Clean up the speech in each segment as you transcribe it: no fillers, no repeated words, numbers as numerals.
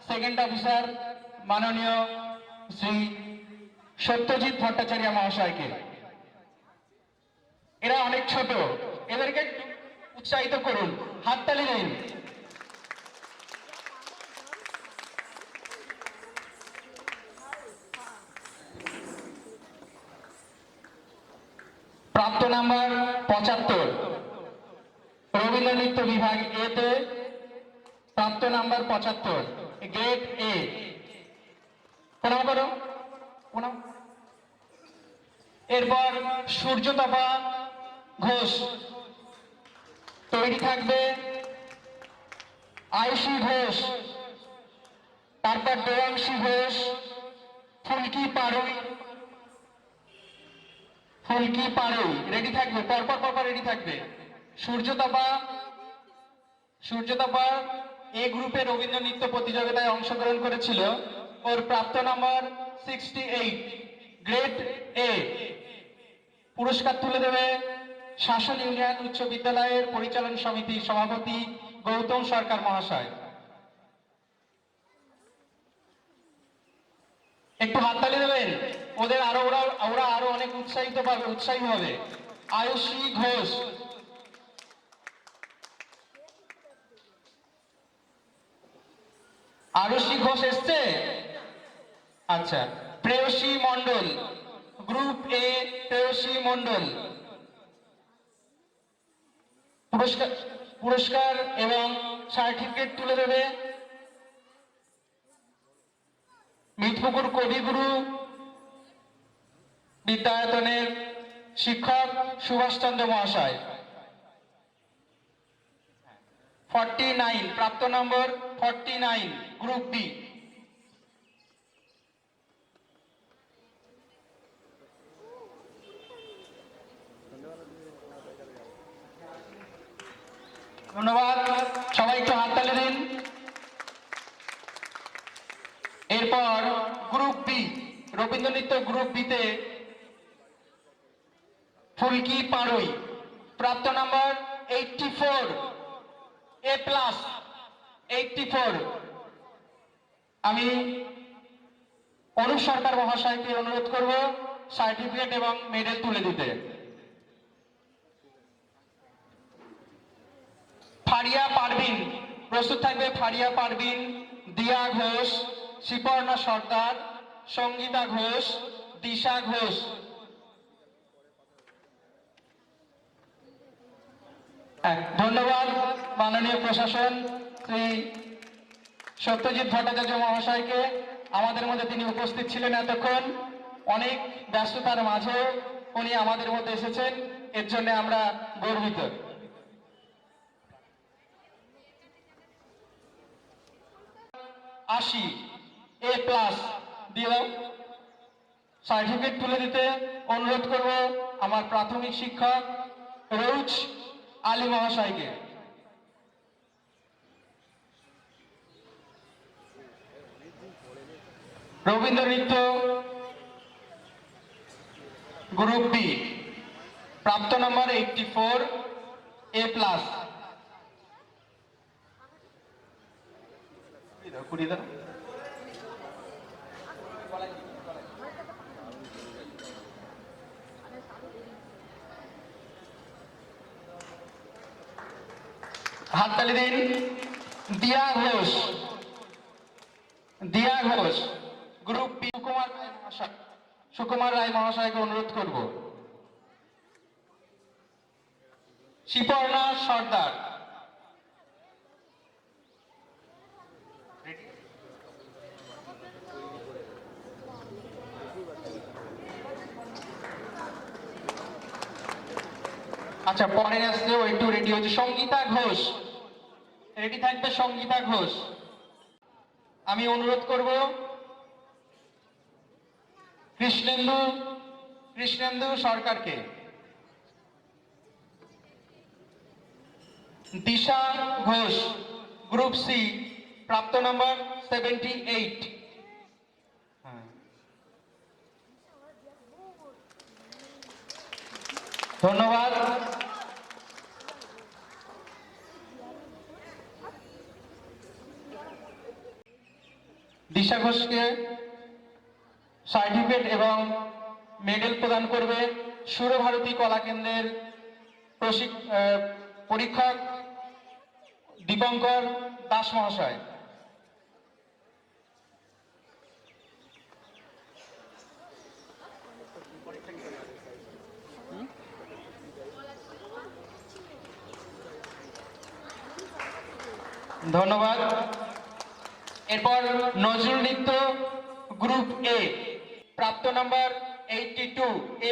Second officer মাননীয় শ্রী সত্যজিৎ ভট্টাচার্য মহাশয়কে। এরা অনেক ছোট, এদেরকে একটু উৎসাহিত করুন, হাততালি দিন। প্রাপ্ত নাম্বার 75 রবীন্দ্র নৃত্য বিভাগ এতে প্রাপ্ত নাম্বার 75 গ্রেড এ। প্রণাম করো, প্রণাম। এরপর সূর্যতপা ঘোষ, তৈরি থাকবে আয়ুষী ঘোষ, তারপর দেবাংশী ঘোষ, ফুলকি পাড়ুই, ফুলকি পাড়ুই রেডি থাকবে, পরপর পরপর রেডি থাকবে। সূর্যতপা এ গ্রুপে রবীন্দ্র নৃত্য প্রতিযোগিতায় অংশগ্রহণ করেছিল। ওর প্রাপ্ত নাম্বার 68 গ্রেড এ। পুরস্কার তুলে দেবে শাসন ইউনিয়ন উচ্চ বিদ্যালয়ের পরিচালন সমিতির সভাপতি গৌতম সরকার মহাশয়। একটু হাততালি দেবেন, ওদের ওরা আরো অনেক উৎসাহী হবে। আয়ুষী ঘোষ, আরুষি ঘোষ এসছে? আচ্ছা। প্রেয়সী মন্ডল, গ্রুপ এ প্রেয়সী মন্ডল। পুরস্কার এবং সার্টিফিকেট তুলে দেবে মিতপুকুর কবিগুরু বিদ্যায়তনের শিক্ষক সুভাষচন্দ্র মহাশয়। 49 প্রাপ্ত নম্বর 49 গ্রুপ বি। ধন্যবাদ, সবাই একটু হাততালি দিন। এরপর গ্রুপ বি রবীন্দ্র নৃত্য গ্রুপ বিতে ফুলকি পাড়ুই, প্রাপ্ত নাম্বার 84 এ প্লাস 84। আমি অনুপ সরকার মহাশয়কে অনুরোধ করব সার্টিফিকেট এবং মেডেল তুলে দিতে। ফারিয়া পারভিন প্রস্তুত থাকবে। ফারিয়া পারভিন, দিয়া ঘোষ, শিপর্ণা সর্দার, সঙ্গীতা ঘোষ, দিশা ঘোষ। ধন্যবাদ মাননীয় প্রশাসন শ্রী সত্যজিৎ ভট্টাচার্য মহাশয়কে। আমাদের মধ্যে তিনি উপস্থিত ছিলেন এতক্ষণ, অনেক ব্যস্ততার মাঝে উনি আমাদের মধ্যে এসেছেন, এর জন্য আমরা গর্বিত। আশি এ প্লাস দিলাম। সার্টিফিকেট তুলে দিতে অনুরোধ করব আমার প্রাথমিক শিক্ষক রৌজ আলী মহাশয়কে। রবীন্দ্র নৃত্য গ্রুপ বি, প্রাপ্ত নম্বর 84 এ প্লাস। হাততালি দিন। দিয়া ঘোষ, দিয়া ঘোষ গ্রুপ বি। সুকুমার রায় মহাশয়কে অনুরোধ করব। শিপর্ণা সর্দার, আচ্ছা পরে আসলে ও একটু রেডি হচ্ছে। সঙ্গীতা ঘোষ রেডি থাকবে। সঙ্গীতা ঘোষ, আমি অনুরোধ করব কৃষ্ণেন্দু সরকারকে। দিশা ঘোষ গ্রুপ সি, প্রাপ্ত নম্বর 78। ধন্যবাদ। দিশা ঘোষকে সার্টিফিকেট এবং মেডেল প্রদান করবে সুরভারতী কলা কেন্দ্রের পরীক্ষক দীপঙ্কর দাস মহাশয়। ধন্যবাদ। এরপর নজরুল নৃত্য গ্রুপ এ প্রাপ্ত নাম্বার 82 A+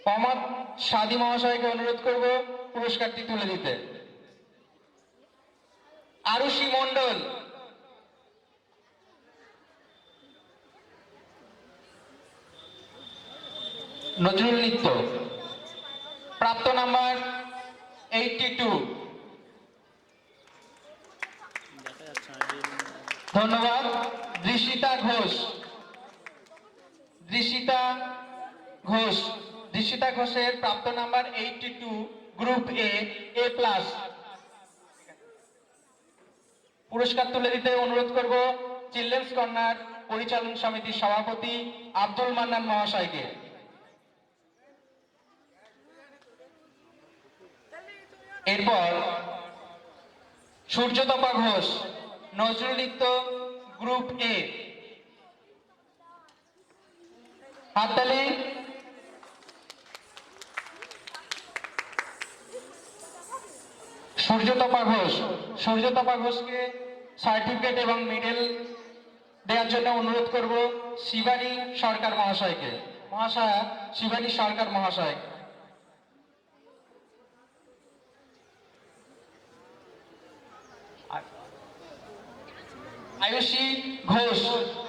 মোহাম্মদ সাদি মহাশয়কে অনুরোধ করব পুরস্কারটি তুলে দিতে। আরুষি মণ্ডল, নজরুল নৃত্য প্রাপ্ত নাম্বার 82। ধন্যবাদ। দৃশিতা ঘোষ, দৃশিতা ঘোষের প্রাপ্ত নাম্বার 82 গ্রুপ A+ পুরস্কার তুলে দিতে অনুরোধ করব চিলড্রেন্স কর্নার পরিচালন সমিতির সভাপতি আব্দুল মান্নান মহাশয়কে। এরপর সূর্যতপা ঘোষ, নজরুল নৃত্য গ্রুপ এ, হাততালি। সূর্যতপা ঘোষকে সার্টিফিকেট এবং মেডেল দেওয়ার জন্য অনুরোধ করব শিবানী সরকার মহাশয়কে। মহাশয়া শিবানী সরকার মহাশয়। আয়ুষী ঘোষ,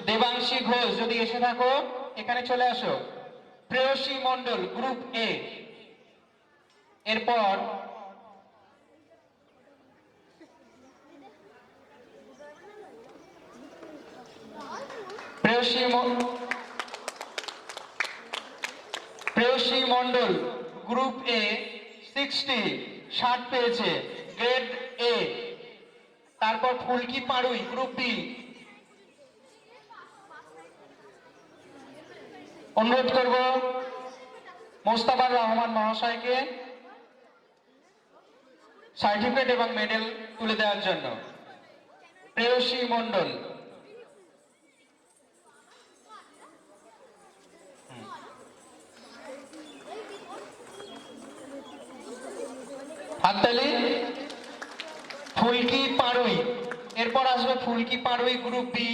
দেবাংশী ঘোষ, যদি এসে থাকো এখানে চলে আসো। প্রেয়সী মণ্ডল গ্রুপ এ। এরপর প্রেয়সী মণ্ডল গ্রুপ এ 60 পেয়েছে, গ্রেড এ। তারপর ফুলকি পাড়ুই গ্রুপ বি। অনুরোধ করব মোস্তাফার রহমান মহাশয়কে সার্টিফিকেট এবং মেডেল তুলে দেওয়ার জন্য। প্রেয়সী মণ্ডল। হাততালি। ফুলকি পাড়ুই, এরপর আসবে ফুলকি পাড়ুই গ্রুপ বি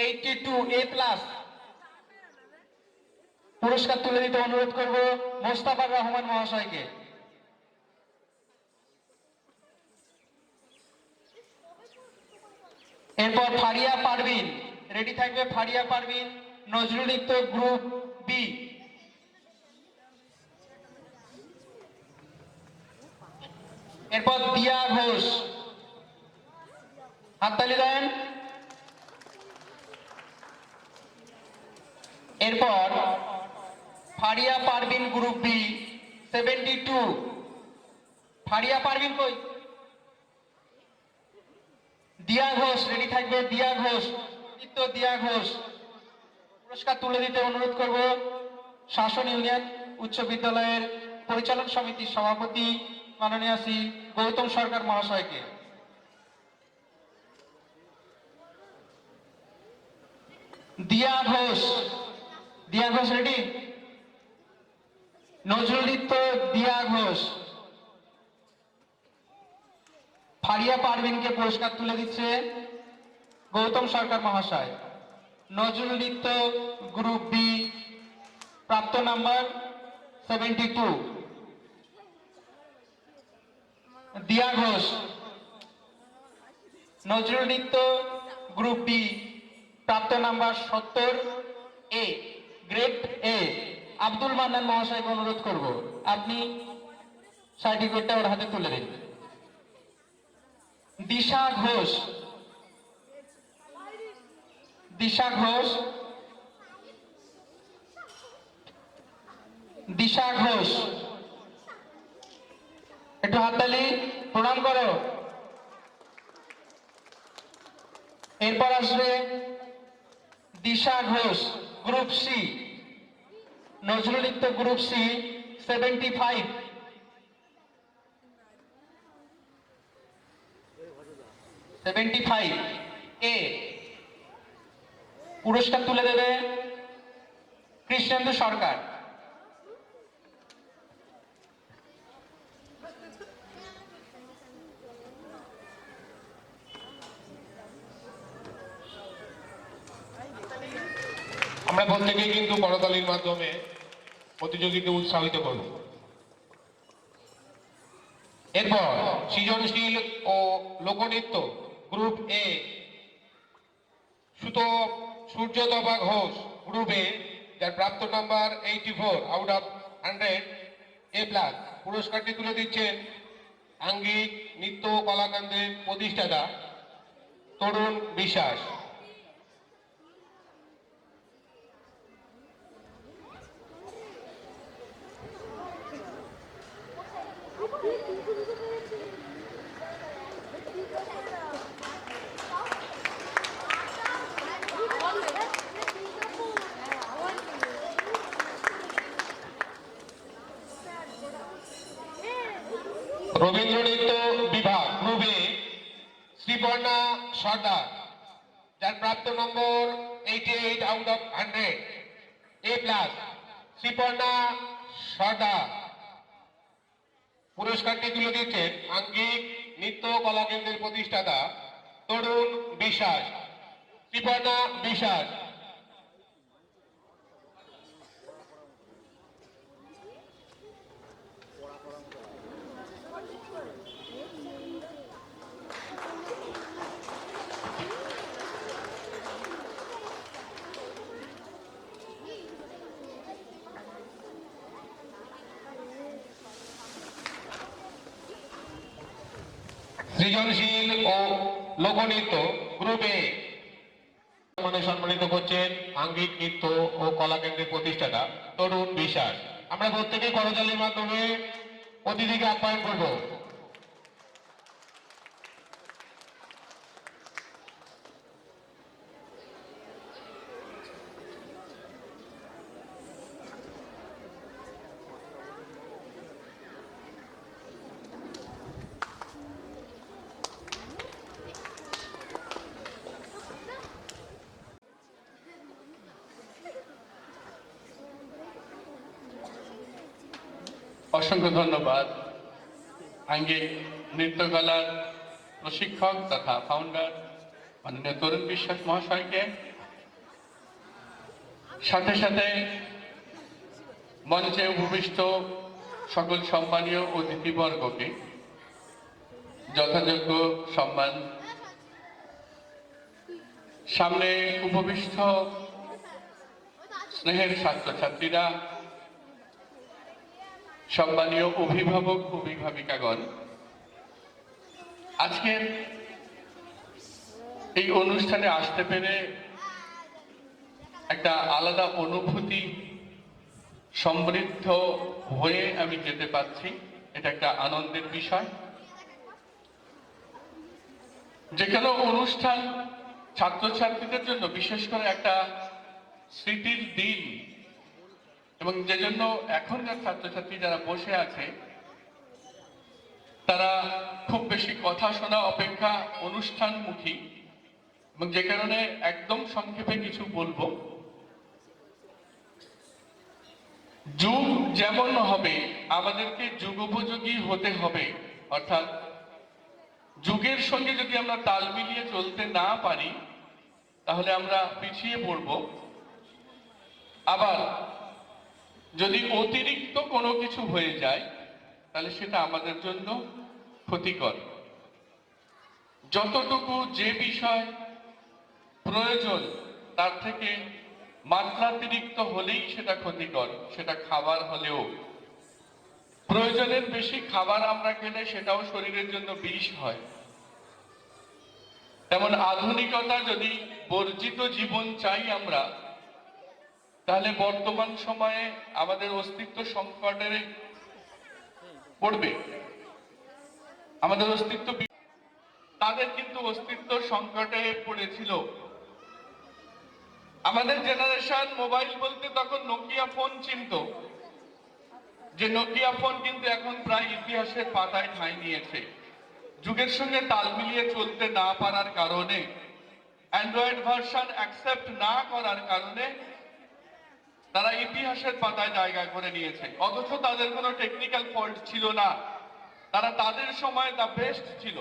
82 A+। পুরস্কার তুলে দিতে অনুরোধ করব মোস্তাফার রহমান মহাশয়কে। এরপর ফারিয়া পারভিন, রেডি থাকবে ফারিয়া পারভিন, নজরুল নৃত্য গ্রুপ বি। এরপর দিয়া ঘোষ, হাততালি দেন। এরপর ফারিয়া পারভিন গ্রুপ বি 72। ফারিয়া পারভিন কই? দিয়া ঘোষ, রেডি থাকবে দিয়া ঘোষ, দিয়া ঘোষ। পুরস্কার তুলে দিতে অনুরোধ করব শাসন ইউনিয়ন উচ্চ বিদ্যালয়ের পরিচালন সমিতির সভাপতি মাননীয় শ্রী গৌতম সরকার মহাশয়কে। দিয়া ঘোষ রেডি। নজরুল নৃত্য দিয়া ঘোষ। ফারিয়া পারভিনকে পুরস্কার তুলে দিচ্ছে গৌতম সরকার মহাশয়। নজরুল নৃত্য গ্রুপ বি প্রাপ্ত নাম্বার 72। দিয়া ঘোষ। নজরুল নৃত্য গ্রুপ বি প্রাপ্ত number 70 A, grade A. Abdul Mannan মহাশয়কে অনুরোধ করব আপনি সার্টিফিকেটটা ওর হাতে তুলে দিন। দিশা ঘোষ, একটু হাততালি, প্রণাম করো। এরপর আসবে দিশা ঘোষ, গ্রুপ সি, নজরুল নৃত্য গ্রুপ সি 75 এ। পুরস্কার তুলে দেবে কৃষ্ণেন্দু সরকার। আমরা প্রত্যেকেই কিন্তু করতালির মাধ্যমে প্রতিযোগীকে উৎসাহিত করব। এরপর সৃজনশীল ও লোকনৃত্য group A, Suryatapa Ghosh group A, যার প্রাপ্ত number 84 out of 100 A plus. পুরস্কারটি তুলে দিচ্ছেন আঙ্গিক নৃত্য কলাকেন্দ্রের প্রতিষ্ঠাতা তরুণ বিশ্বাস। রবীন্দ্র নৃত্য বিভাগ গ্রুপ এ, শ্রীপর্ণা সর্দার, যার প্রাপ্ত number 88 out of 100 A plus. Sriparna Sardar. পুরস্কারটি তুলে দিচ্ছেন আঙ্গিক নৃত্য কলাকেন্দ্রের প্রতিষ্ঠাতা তরুণ বিশ্বাস। শ্রীপর্ণা বিশ্বাস। সৃজনশীল ও লোকনৃত্য গ্রুপে সম্মানিত করছেন আঙ্গিক নৃত্য ও কলা কেন্দ্রের প্রতিষ্ঠাতা তরুণ বিশ্বাস। আমরা প্রত্যেকেই করতালির মাধ্যমে অতিথিকে আপ্যায়ন করব। অসংখ্য ধন্যবাদ আঙ্গিক নৃত্যকলার প্রশিক্ষক তথা ফাউন্ডার মাননীয় তরুণ বিশ্বাস মহাশয়কে, সাথে সাথে মঞ্চে উপবিষ্ট সকল সম্মানীয় অতিথিবর্গকে যথাযোগ্য সম্মান। সামনে উপবিষ্ট স্নেহের ছাত্রছাত্রীরা, সম্মানীয় অভিভাবক অভিভাবিকাগণ, আজকের এই অনুষ্ঠানে আসতে পেরে একটা আলাদা অনুভূতি সমৃদ্ধ হয়ে আমি যেতে পারছি। এটা একটা আনন্দের বিষয়। যে কোনো অনুষ্ঠান ছাত্রছাত্রীদের জন্য বিশেষ করে একটা স্মৃতির দিন, এবং যে জন্য এখনকার ছাত্রছাত্রী যারা বসে আছে তারা খুব বেশি কথা শোনা অপেক্ষা অনুষ্ঠানমুখী, এবং যে কারণে একদম সংক্ষেপে কিছু বলবো। যুগ যেমন হবে আমাদেরকে যুগোপযোগী হতে হবে, অর্থাৎ যুগের সঙ্গে যদি আমরা তাল মিলিয়ে চলতে না পারি তাহলে আমরা পিছিয়ে পড়ব। আবার যদি অতিরিক্ত কোনো কিছু হয়ে যায় তাহলে সেটা আমাদের জন্য ক্ষতিকর। যতটুকু যে বিষয় প্রয়োজন তার থেকে মাত্রাতিরিক্ত হলেই সেটা ক্ষতিকর। সেটা খাবার হলেও, প্রয়োজনের বেশি খাবার আমরা খেলে সেটাও শরীরের জন্য বিষ হয়। তেমন আধুনিকতা যদি বর্জিত জীবন চাই আমরা, তাহলে বর্তমান সময়ে আমাদের অস্তিত্ব সংকটে পড়বে, আমাদের অস্তিত্ব। তাদের কিন্তু অস্তিত্ব সংকটে পড়েছিল। আমাদের জেনারেশন মোবাইল বলতে তখন নোকিয়া ফোন চিনত, যে নোকিয়া ফোন কিন্তু এখন প্রায় ইতিহাসের পাতায় ঠাঁই নিয়েছে। যুগের সঙ্গে তাল মিলিয়ে চলতে না পারার কারণে, অ্যান্ড্রয়েড ভার্সন অ্যাকসেপ্ট না করার কারণে তারা ইতিহাসের পাতায় জায়গা করে নিয়েছে। অথচ তাদের কোনো টেকনিক্যাল ফল্ট ছিল না, তারা তাদের সময় দ্য বেস্ট ছিল,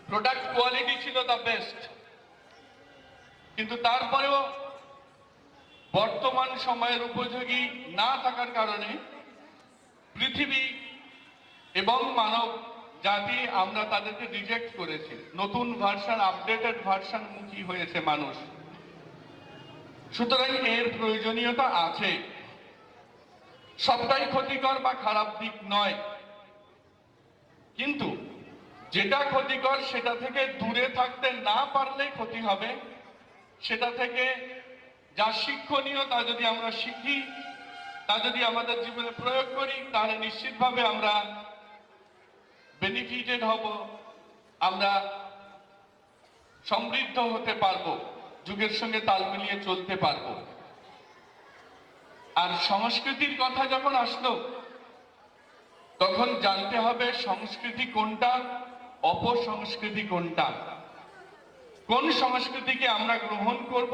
প্রোডাক্ট কোয়ালিটি ছিল দ্য বেস্ট। কিন্তু তারপরেও বর্তমান সময়ের উপযোগী না থাকার কারণে পৃথিবী এবং মানব জাতি আমরা তাদেরকে রিজেক্ট করেছি। নতুন ভার্সন, আপডেটেড ভার্সন মুখী হয়েছে মানুষ। সুতরাং এর প্রয়োজনীয়তা আছে, সবটাই ক্ষতিকর বা খারাপ দিক নয়, কিন্তু যেটা ক্ষতিকর সেটা থেকে দূরে থাকতে না পারলে ক্ষতি হবে। সেটা থেকে যা শিক্ষণীয় তা যদি আমরা শিখি, তা যদি আমাদের জীবনে প্রয়োগ করি, তাহলে নিশ্চিতভাবে আমরা বেনিফিটেড হব, আমরা সমৃদ্ধ হতে পারবো, যুগের সঙ্গে তাল মিলিয়ে চলতে পারবো। আর সংস্কৃতির কথা যখন আসলো, তখন জানতে হবে সংস্কৃতি কোনটা, অপসংস্কৃতি কোনটা, কোন সংস্কৃতিকে আমরা গ্রহণ করব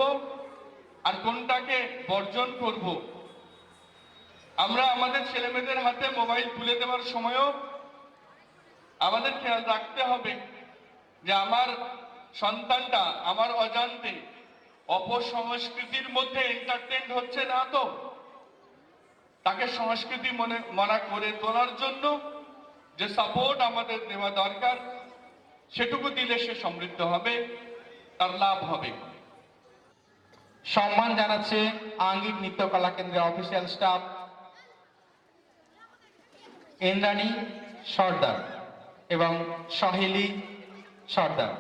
আর কোনটাকে বর্জন করব। আমরা আমাদের ছেলেমেয়েদের হাতে মোবাইল তুলে দেওয়ার সময়ও আমাদের খেয়াল রাখতে হবে যে আমার সন্তানটা আমার অজান্তে অপসংস্কৃতির মধ্যে এন্টারটেইন হচ্ছে না তো। তাকে সংস্কৃতি মনে করে তোলার জন্য যে সাপোর্ট আমাদের দেওয়া দরকার, সেটুকু দিলে সে সমৃদ্ধ হবে, তার লাভ হবে। সম্মান জানাচ্ছে আঙ্গিক নৃত্য কলা কেন্দ্রের অফিসিয়াল স্টাফ ইন্দ্রাণী সর্দার এবং সহেলি সর্দার।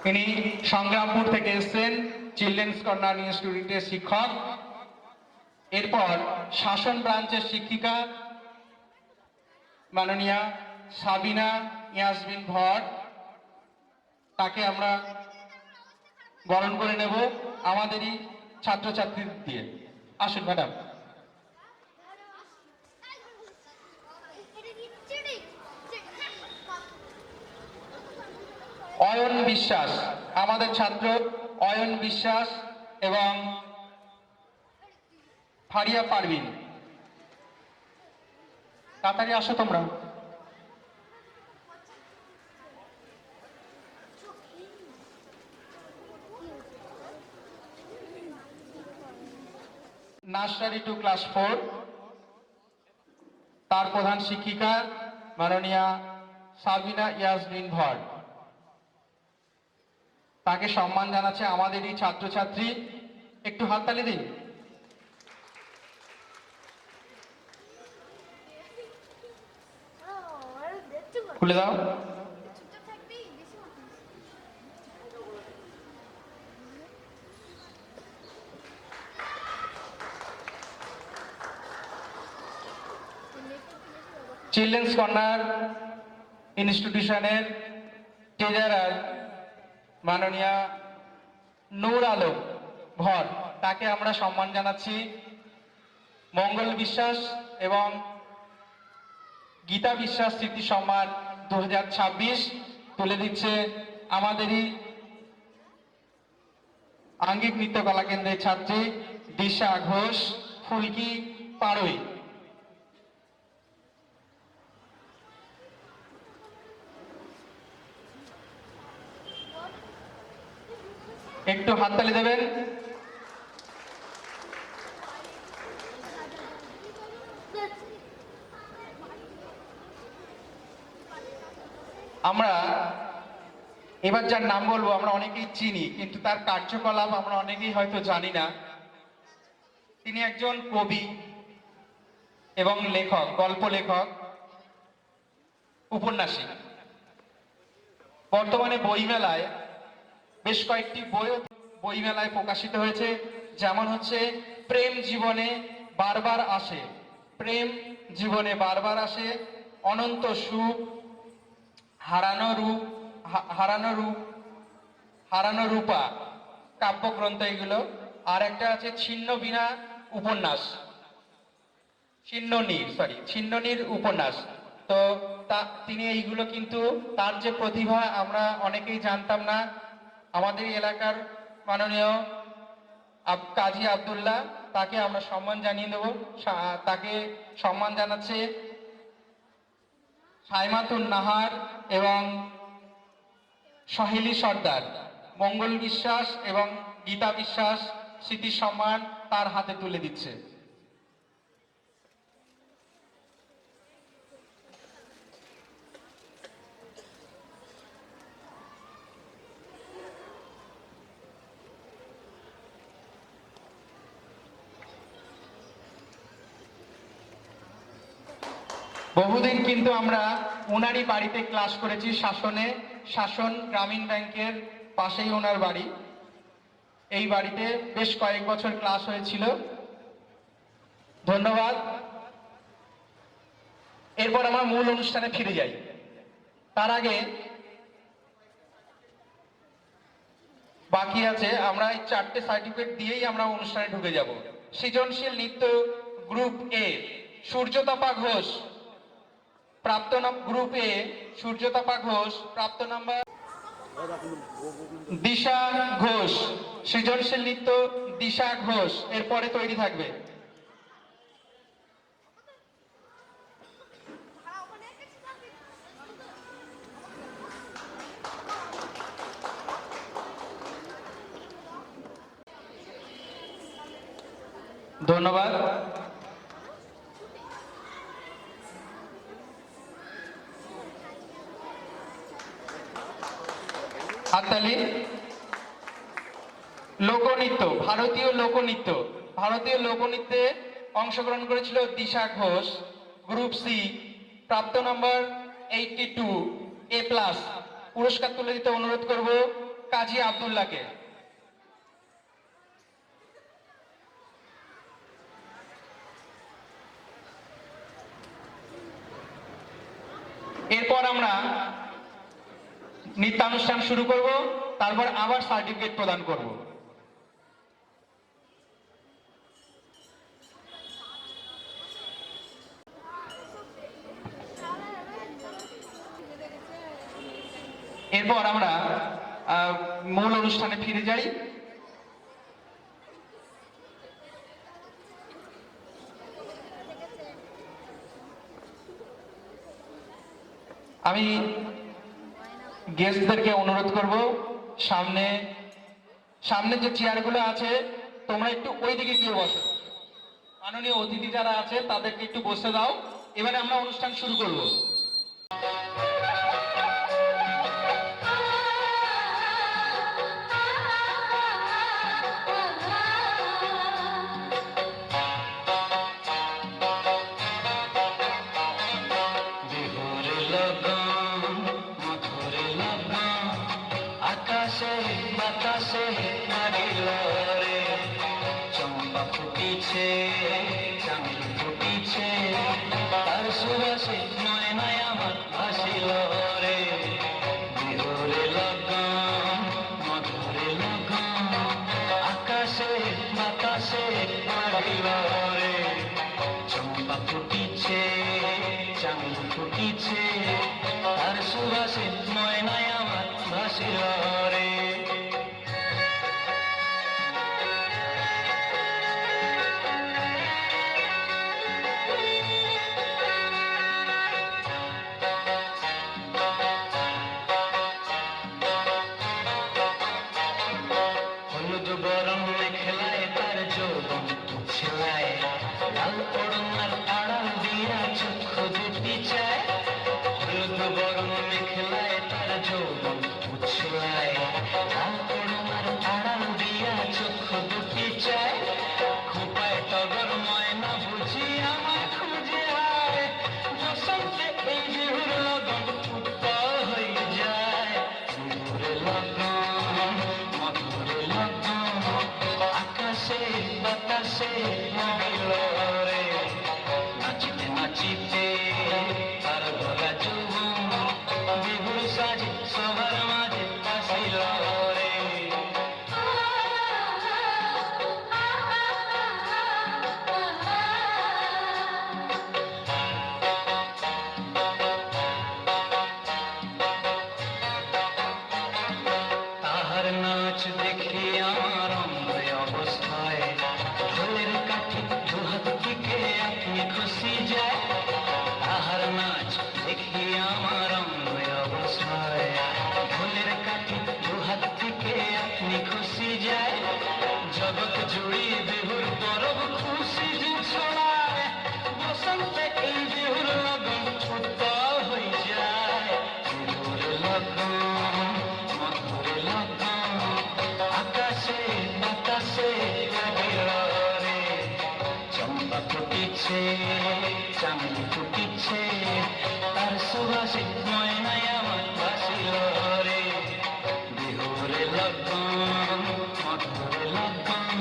ইনি সংগ্রামপুর থেকে এসেছেন, চিলড্রেন্স কর্নার ইনস্টিটিউটের শিক্ষক। এরপর শাসন ব্রাঞ্চের শিক্ষিকা মাননীয়া সাবিনা ইয়াসমিন ভট, তাকে আমরা বরণ করে নেব আমাদেরই ছাত্রছাত্রীদের দিয়ে। আসুন ম্যাডাম। অয়ন বিশ্বাস, আমাদের ছাত্র অয়ন বিশ্বাস এবং ফারিয়া পারভিন, তাড়াতাড়ি আসো তোমরা। নার্সারি টু ক্লাস 4, তার প্রধান শিক্ষিকা মাননীয়া সাবিনা ইয়াসমিন ভট, তাকে সম্মান জানাচ্ছে আমাদেরই ছাত্রছাত্রী। একটু হাততালি দিন। খুলে দাও। চিলড্রেন্স কর্নার ইনস্টিটিউশনের ট্রেজারার মাননীয়া নূর আলম ভট, তাকে আমরা সম্মান জানাচ্ছি। মঙ্গল বিশ্বাস এবং গীতা বিশ্বাস স্মৃতি সম্মান 2026 তুলে দিচ্ছে আমাদেরই আঙ্গিক নৃত্য কলা কেন্দ্রের ছাত্রী দিশা ঘোষ ফুলকি পাড়ুই। একটু হাততালি দেবেন। আমরা এবার যার নাম বলবো আমরা অনেকেই চিনি, কিন্তু তার কার্যকলাপ আমরা অনেকেই হয়তো জানি না। তিনি একজন কবি এবং লেখক, গল্প লেখক, উপন্যাসিক। বর্তমানে বইমেলায় বেশ কয়েকটি বইমেলায় প্রকাশিত হয়েছে, যেমন হচ্ছে প্রেম জীবনে বারবার আসে, প্রেম জীবনে বারবার আসে, অনন্ত সুখ, হারানো রূপ, হারানো রূপ, হারানো রূপা কাব্যগ্রন্থ এগুলো। আর একটা আছে ছিন্ন বিনা উপন্যাস, ছিন্ননীর উপন্যাস। তো তিনি এইগুলো কিন্তু তার যে প্রতিভা আমরা অনেকেই জানতাম না। আমাদের এলাকার মাননীয় কাজী আব্দুল্লাহ, তাকে আমরা সম্মান জানিয়ে দেব। তাকে সম্মান জানাচ্ছে সাইমাতুন নাহার এবং সহেলি সর্দার, মঙ্গল বিশ্বাস এবং গীতা বিশ্বাস স্মৃতি সম্মান তার হাতে তুলে দিচ্ছে। বহুদিন কিন্তু আমরা ওনারই বাড়িতে ক্লাস করেছি, শাসন গ্রামীণ ব্যাংকের পাশেই ওনার বাড়ি। এই বাড়িতে বেশ কয়েক বছর ক্লাস হয়েছিল। ধন্যবাদ। এরপর আমরা মূল অনুষ্ঠানে ফিরে যাই। তার আগে বাকি আছে, আমরা এই 4টে সার্টিফিকেট দিয়েই আমরা অনুষ্ঠানে ঢুকে যাব। সৃজনশীল নৃত্য গ্রুপ এ সূর্যতপা ঘোষ, প্রাপ্ত গ্রুপ এ সূর্যতপা ঘোষ, প্রাপ্ত নাম্বার দিশা ঘোষ, সৃজনশীল নৃত্য দিশা ঘোষ এরপরে তৈরি থাকবে। ধন্যবাদ। হাততালি। লোকনৃত্য, ভারতীয় লোকনৃত্যে অংশগ্রহণ করেছিল দিশা ঘোষ, গ্রুপ সি, প্রাপ্ত নম্বর 82 A+। পুরস্কার তুলে দিতে অনুরোধ করব কাজী আব্দুল্লাহকে। এরপর আমরা নৃত্যানুষ্ঠান শুরু করব, তারপর আবার সার্টিফিকেট প্রদান করব। এরপর আমরা মূল অনুষ্ঠানে ফিরে যাই। আমি গেস্টদেরকে অনুরোধ করব, সামনে যে চেয়ারগুলো আছে তোমরা একটু ওইদিকে গিয়ে বসো। মাননীয় অতিথি যারা আছে তাদেরকে একটু বসে দাও। এবারে আমরা অনুষ্ঠান শুরু করব। বাতাসে মারিল রে, চম্পা ফুটিছে, চাঁদ ফুটিছে, তার সুবাসে নয়নায় আমার ভাসিল রে। বিহুরে লগন, মধুরে লগন, আকাশে বাতাসে মারিল রে, চম্পা ফুটিছে, চাঁদ ফুটিছে, তার সুবাসে নয়নায় আমার ভাসিল রে। হলুদ গরম মেখলায় তার যৌবন ছেলায়, আমার অন্ধ অবস্থায় ঢোলের কাঠি দুহাত থেকে আপনি খুশি যায় তাহার নাচ দেখি আমার অন্ধ অবস্থায় ঢোলের কাঠি দুহাত থেকে আপনি খুশি যায় জগৎ জুড়ি বিহুর পরব খুশি যে ছড়ায় বসন্তে এই বিহুর লগন উত্তাল হয়ে যায় বিহুর লগন মধুর লগন আকাশে বাতাসে লাগিল রে চম্পা ফুটিছে চামেলি ফুটিছে তার সুবাসে ময়নায় আমার ভাসিল রে বিহুর লগন মধুর লগন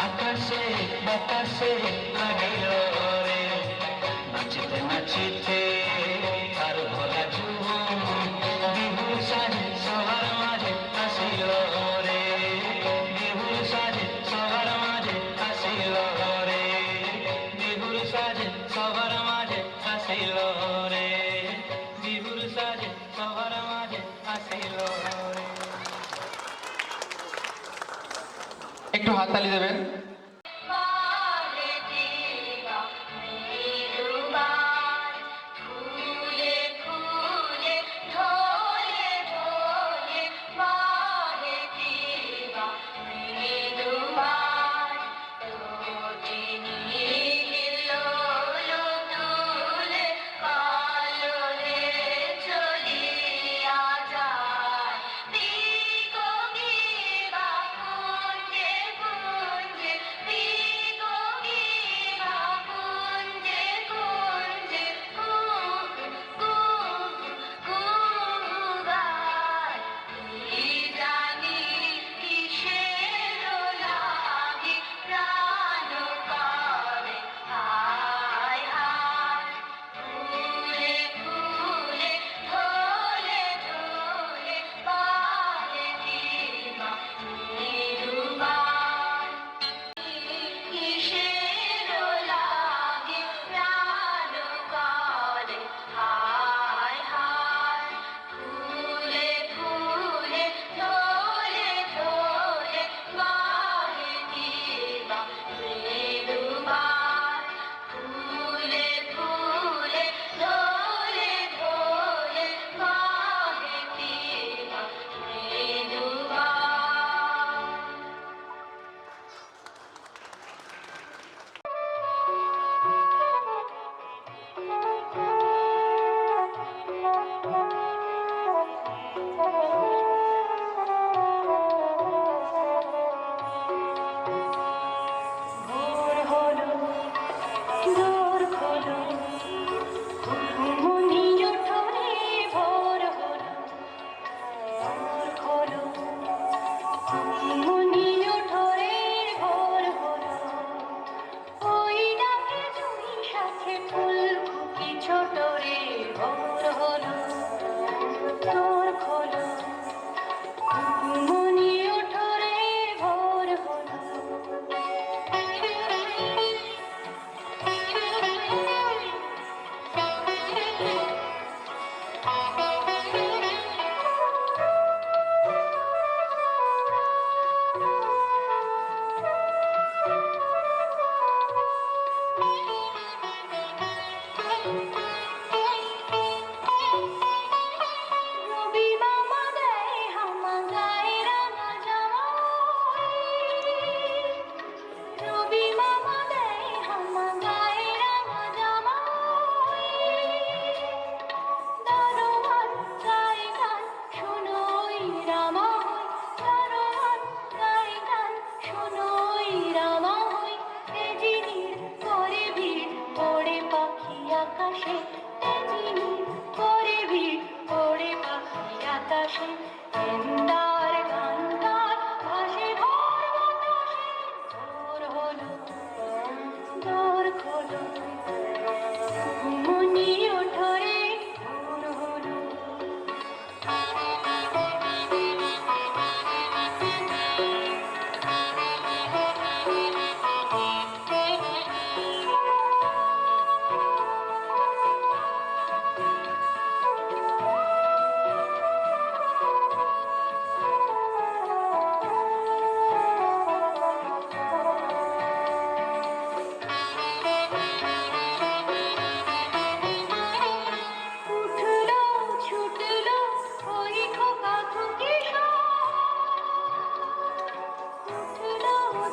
আকাশে বাতাসে লাগিল রে নাচিতে নাচিতে তার ভরা জীবন বিহুর সাজে সবার মাঝে আসিল রে বিহুর সাজে সবার মাঝে আসিল রে বিহুর সাজে সবার মাঝে আসিল রে বিহুর সাজে সবার মাঝে আসিল রে। একটু হাততালি দেবেন। বারে দিবা মৃদুবান ফুলে ফুলে ঢোলে ঢোলে বারে দিবা মৃদুবান রোদিনী লোলো তুলে কালোলে চলিয়া যায় দিগো গিবা কুঞ্জে কুঞ্জে দিগো গিবা কুঞ্জে কুঞ্জে কুক কুক কুগায় কি জানি কিসের লাগি প্রাণ করে হায় হায় ফুলে ফুলে ঢোলে ঢোলে বারে দিবা মৃদুবান কিসের লাগে প্রাণ করে হায় হায় ফুলে ফুলে ঢোলে ঢোলে বারে দিবা মৃদুবান ফুলে ফুলে ঢোলে ঢোলে বারে দিবা মৃদুবান। ভোর হলো দোর খোলো মনি জঠরে ভোর হলো দোর খোলো মনি জঠরে ভোর হলো ওই ডাকে জুই সাথে ফুল খুকি ছোট রে ভোর হলো দোর খোলো মনি জঠরে ভোর হলো। রবি মামা দেয় হামা গায়ে রাঙা জামা রবি মামা দেয় হামা গায়ে রাঙা জামা দারোয়ান গায়ে গান শোনোই রামা দারোয়ান গায়ে গান শোনোই রামা তেজিনীর করে ভিড় ওড়ে পাখি আকাশে তেজিনীর করে ভিড় ওড়ে পাখি আকাশে এন্দার গান্ধার ভাসে ভোর বাতাসে ভোর হলো দোর খোলো মনি ওঠরে ভোর হলো।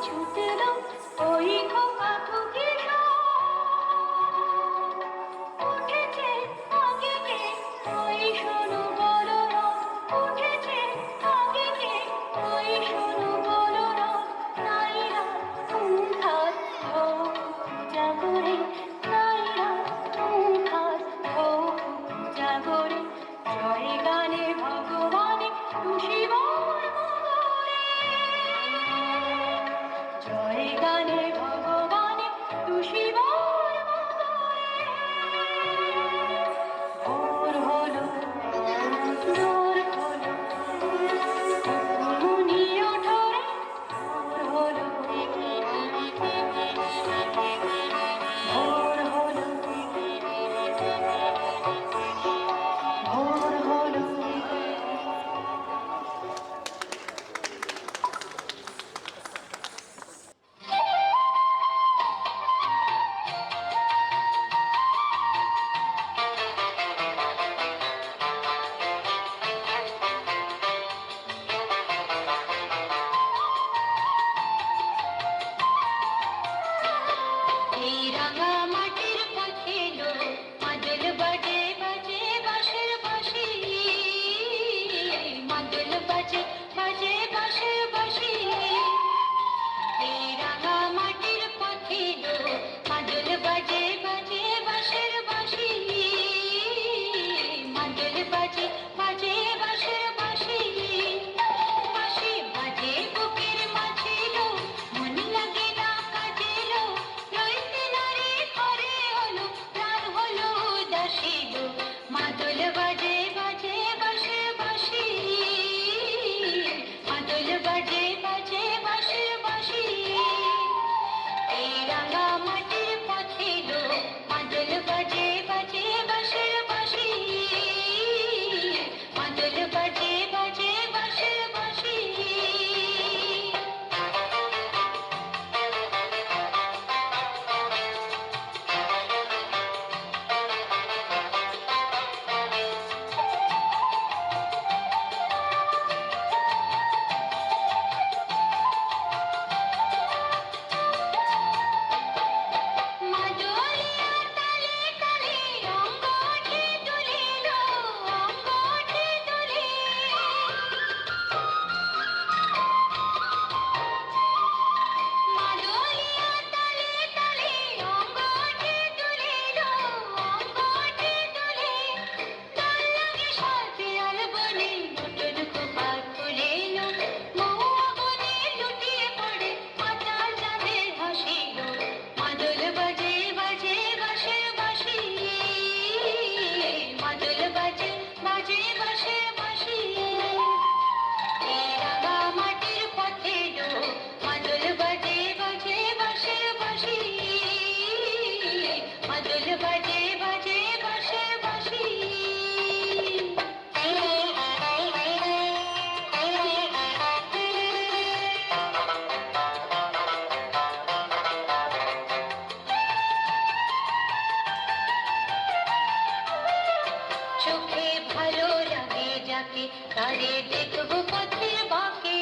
ছুটলো ওই খোকা খুকি উঠেছে আগে কে ওই শোনো বলো রথ উঠেছে আগে কে ওই শোনো বলো রথ নাইরা উঠাস ও জাগরে নাইরা উঠাস ও জাগরে জয় গানে ভগবানে তুষিবার মঙ্গলে জয় গানে ভগবানে তুষিবার মঙ্গলে ভোর হলো দোর হলো মুনি ওঠরে ভোর হলো ভোর হলো ভোর হলো এই রাঙা মাটির পথে লো মাদল বাজে বাজে বাঁশের বাঁশি মাদল বাজে বাজে বাঁশের বাঁশি এই রাঙা মাটির পথে লো মাদল বাজে বাজে বাঁশের বাঁশি মাদল বাজে বাজে বাঁশের বাঁশি বাঁশি বাজে বুকের মাঝে লো মন লাগে না কাজে লো রইতে নারী ঘরে হলো প্রাণ হলো উদাসী লো মাদল বাজে বাজে বাঁশের বাঁশি মাদল বাজে বাজে বাঁশের বাঁশি এই রাঙা মাটির পথে লো মাদল বাজে বাজে বাঁশের বাঁশি মাদল বাজে বাজে বাঁশের বাঁশি মাদলিয়া তালে তালে অঙ্গ ওঠে দুলে লো অঙ্গ ওঠে দুলে মাদলিয়া তালে তালে অঙ্গ ওঠে দুলে লো অঙ্গ ওঠে দুলে তার লাগে সাথে আর বনে নতুন খোপা তুলে লো মহুয়া বনে লুটিয়ে পড়ে মাথা চাঁদের হাসি লো মাদল বাজে বাজে বাঁশের বাঁশি মাদল বাজে বাজে বাঁশের বাঁশি এই রাঙা মাটির পথে লো মাদল বাজে বাজে বাঁশের বাঁশি মাদল বাজে বাজে বাঁশের বাঁশি চোখে ভালো লাগে যাকে তারে দেখবো পথের বাঁকে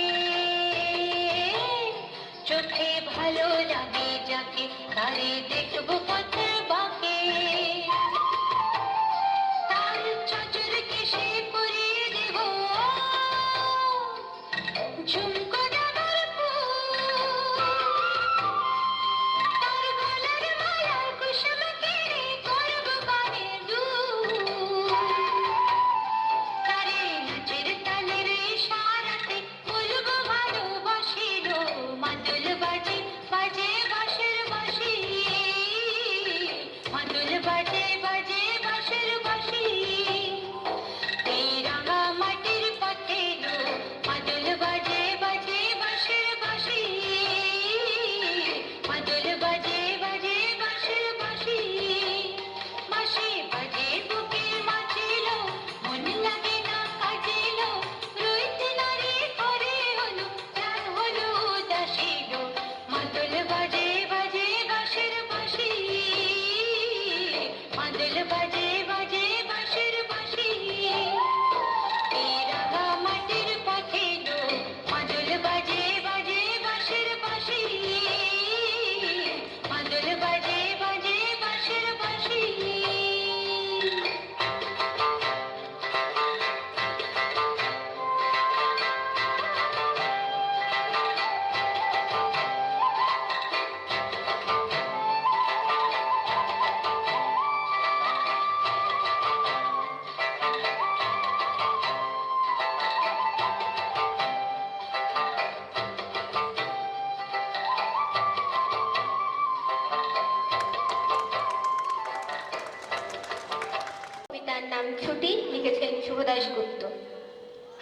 চোখে ভালো লাগে যাকে তারে দেখবো পথের বাঁকে তার চচর কেশে পরিয়ে দেব ঝুমকো ডানার ফুল তার গলার মালার কুসুম কেড়ে করব কানে দুল তারে নাচের তালের ইশারাতে বলবো ভালোবাসি লো মাদল বাজে বাজে বাঁশের বাঁশি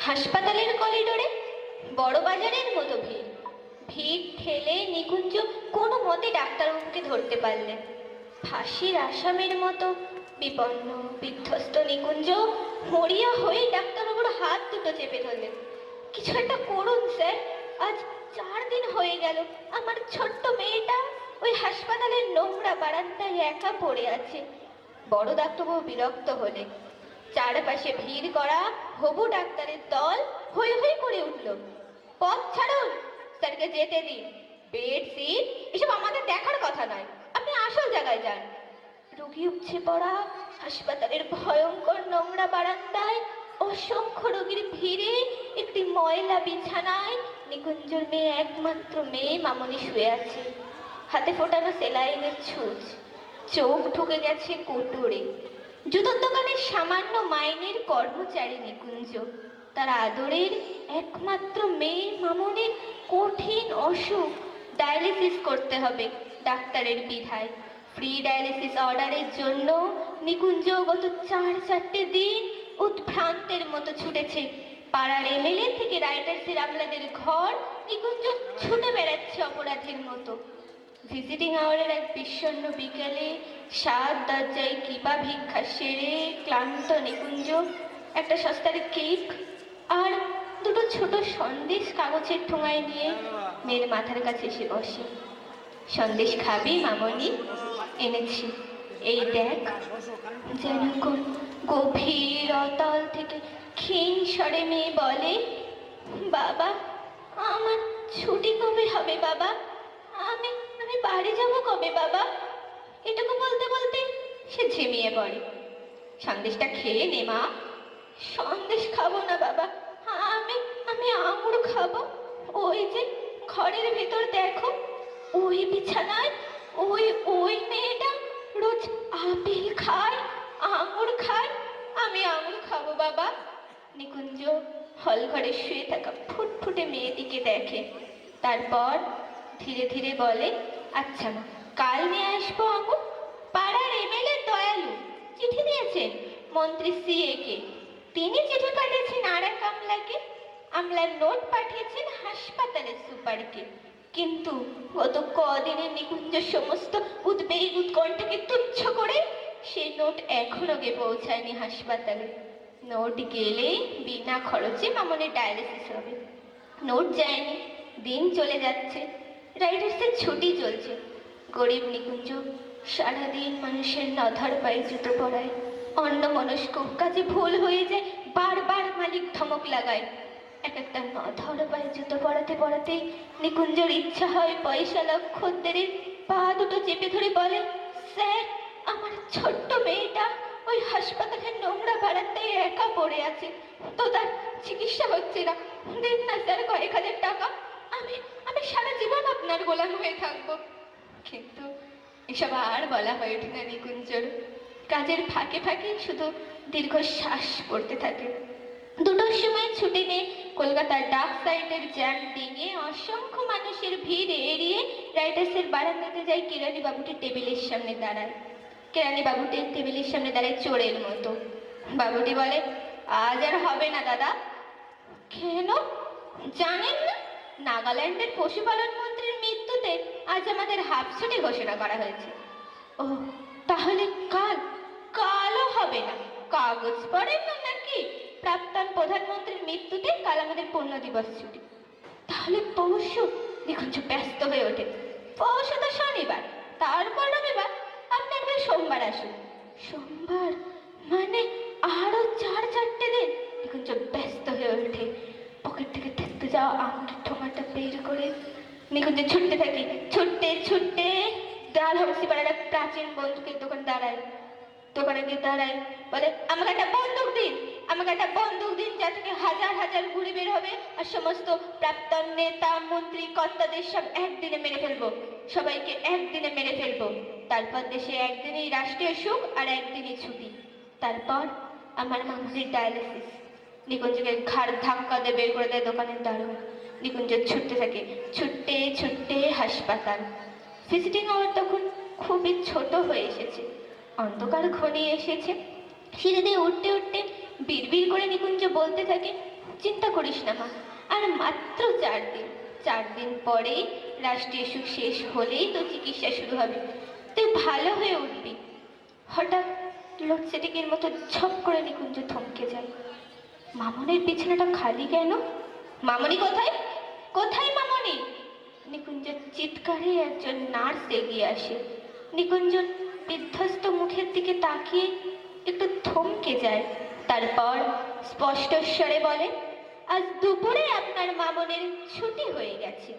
হাসপাতালের করিডোরে বড় বাজারের মতো ভিড়। ভিড় ঠেলে নিকুঞ্জ কোনো মতে ডাক্তারবাবুকে ধরতে পারলেন। ফাঁসির আসামির মতো বিপন্ন বিধ্বস্ত নিকুঞ্জ মরিয়া হয়ে ডাক্তারবাবুর হাত দুটো চেপে ধরলেন। কিছু একটা করুন স্যার, আজ 4 দিন হয়ে গেল আমার ছোট্ট মেয়েটা ওই হাসপাতালের নোংরা বারান্দায় একা পড়ে আছে। বড় ডাক্তারবাবু বিরক্ত হলেন। চারপাশে ভিড় করা হবু ডাক্তারের দল হৈ হৈ করে উঠল। পথ ছাড়ুন, স্যারকে যেতে দিন, বেড সিট এসব আমাদের দেখার কথা নয়, আপনি আসল জায়গায় যান। রোগী উপচে পড়া হাসপাতালের ভয়ঙ্কর নোংরা বারান্দায় অসংখ্য রোগীর ভিড়ে একটি ময়লা বিছানায় নিকুঞ্জর মেয়ে, একমাত্র মেয়ে মামনি শুয়ে আছে। হাতে ফোটানো সেলাইনের ছুঁচ, চোখ ঢুকে গেছে কোটরে। জুতোর দোকানের সামান্য মাইনের কর্মচারী নিকুঞ্জ, তার আদরের একমাত্র মেয়ে মামনির কঠিন অসুখ, ডায়ালিসিস করতে হবে ডাক্তারের বিধায়। ফ্রি ডায়ালিসিস অর্ডারের জন্য নিকুঞ্জ গত 4-4টে দিন উদ্ভ্রান্তের মতো ছুটেছে। পাড়ার এমএলএ থেকে রাইটার্সের আমলাদের ঘর নিকুঞ্জ ছুটে বেড়াচ্ছে অপরাধীর মতো। ভিজিটিং আওয়ারের এক বিষণ্ণ বিকেলে 7 দরজায় কৃপা ভিক্ষা সেরে ক্লান্ত নিকুঞ্জ একটা সস্তার কেক আর দুটো ছোট সন্দেশ কাগজের ঠোঙায় নিয়ে মেয়ের মাথার কাছে এসে বসে। সন্দেশ খাবি মামনি? এনেছি, এই দেখ। যেন কোন গভীর অতল থেকে ক্ষীণ স্বরে মেয়ে বলে, বাবা আমার ছুটি কবে হবে বাবা? আমি আমি বাড়ি যাব কবে বাবা? এটুকু বলতে বলতে সে ঝিমিয়ে পড়ে। সন্দেশটা খেয়ে নে মা। সন্দেশ খাবো না বাবা, আমি আমি আঙুর খাবো। ওই যে ঘরের ভেতর দেখো, ওই বিছানায় ওই ওই মেয়েটা রোজ আপেল খায়, আঙুর খায়। আমি আঙুর খাবো বাবা। নিকুঞ্জ হল ঘরে শুয়ে থাকা ফুটফুটে মেয়েটিকে দেখে, তারপর ধীরে ধীরে বলে, আচ্ছা মা, কাল নিয়ে আসবো আঙুর। পাড়ার এমএলএ দয়ালু চিঠি দিয়েছেন মন্ত্রী সিএ কে, তিনি চিঠি পাঠিয়েছেন আর এক আমলাকে, আমলার নোট পাঠিয়েছেন হাসপাতালের সুপারকে। কিন্তু গত কদিনে নিকুঞ্জ সমস্ত উদ্বেগ উৎকণ্ঠাকে তুচ্ছ করে সেই নোট এখনো গিয়ে পৌঁছায়নি হাসপাতালে। নোট গেলেই বিনা খরচে মামনের ডায়ালিসিস হবে। নোট যায়নি, দিন চলে যাচ্ছে, রাইটার্সের ছুটি চলছে। গরিব নিকুঞ্জ সারাদিন মানুষের নধর পায়ে জুতো পরায়, অন্যমনস্ক কাজে ভুল হয়ে যায়, বারবার মালিক ধমক লাগায়। এক একটা নধর পায়ে জুতো পরাতে পরাতে নিকুঞ্জর ইচ্ছা হয় পয়সা খদ্দেরের পা দুটো চেপে ধরে বলে, স্যার আমার ছোট্ট মেয়েটা ওই হাসপাতালের নোংরা বারান্দায় একা পড়ে আছে, তো তার চিকিৎসা হচ্ছে না, দিন না স্যার কয়েক হাজার টাকা, আমি আমি সারা জীবন আপনার গোলাম হয়ে থাকবো। কিন্তু এসব আর বলা হয়ে ওঠে না নিকুঞ্জর। কাজের ফাঁকে ফাঁকে শুধু দীর্ঘশ্বাস পড়তে থাকে। 2টোর সময় ছুটি নিয়ে কলকাতার ডাক সাইডের জ্যাম ডিঙে অসংখ্য মানুষের ভিড় এড়িয়ে রাইটার্সের বারান্দাতে যায় কিরানি বাবুটির টেবিলের সামনে দাঁড়ায়। কিরানি বাবুটির টেবিলের সামনে দাঁড়ায় চোরের মতো। বাবুটি বলে, আজ আর হবে না দাদা। কেন জানেন না? নাগাল্যান্ডের পশুপালন মন্ত্রীর মৃত্যুতে আজ আমাদের হাফ ছুটি ঘোষণা করা হয়েছে। ও তাহলে কাল? কালও হবে না, কাগজ পড়েন না নাকি? প্রাক্তন প্রধানমন্ত্রীর মৃত্যুতে কাল আমাদের পূর্ণ দিবস ছুটি। তাহলে পরশু? নিকুঞ্জ ব্যস্ত হয়ে ওঠে। পরশু তো শনিবার, তারপর রবিবার, আপনি একবার সোমবার আসুন। সোমবার মানে আরো 4-4টে দিন। নিকুঞ্জ ব্যস্ত হয়ে ওঠে। পকেট থেকে দেখতে যাওয়া আঙুরের ঠোঙাটা বের করে নিকুঞ্জ ছুটতে থাকে। ছুটতে ছুটতে ডালহৌসি পাড়ার এক প্রাচীন বন্দুকের দোকান দাঁড়ায়। দোকানে গিয়ে দাঁড়ায়, বলে, আমাকে একটা বন্দুক দিন, আমাকে একটা বন্দুক দিন, যা থেকে হাজার হাজার গুলি বের হবে আর সমস্ত প্রাক্তন নেতা মন্ত্রী কর্তাদের সব একদিনে মেরে ফেলবো, সবাইকে একদিনে মেরে ফেলবো। তারপর দেশে একদিনই রাষ্ট্রীয় সুখ আর একদিনই ছুটি। তারপর আমার মামুনির ডায়ালিসিস। নিকুঞ্জকে ঘাড় ধাক্কা দিয়ে বের করে দেয় দোকানের দারোয়ান। নিকুঞ্জ ছুটতে থাকে, ছুটতে ছুটতে হাসপাতাল। ভিজিটিং আওয়ার তখন খুবই ছোট হয়ে এসেছে, অন্ধকার ঘনিয়ে এসেছে। সিঁড়ি দিয়ে উঠতে উঠতে বিড়বিড় করে নিকুঞ্জ বলতে থাকে, চিন্তা করিস না মা, আর মাত্র 4 দিন। 4 দিন পরে রাষ্ট্রীয় সুখ শেষ হলেই তো চিকিৎসা শুরু হবে, তুই ভালো হয়ে উঠবি। হঠাৎ লোডশেডিংয়ের মতো ঝপ করে নিকুঞ্জ থমকে যায়। মামনের বিছানাটা খালি কেন? মামনি কোথায়? কোথায় মামনি? নিকুঞ্জের চিৎকারে একজন নার্স এগিয়ে আসে। নিকুঞ্জন বিধ্বস্ত মুখের দিকে তাকিয়ে একটু থমকে যায়, তারপর স্পষ্ট স্বরে বলে, আজ দুপুরে আপনার মামনের ছুটি হয়ে গেছে।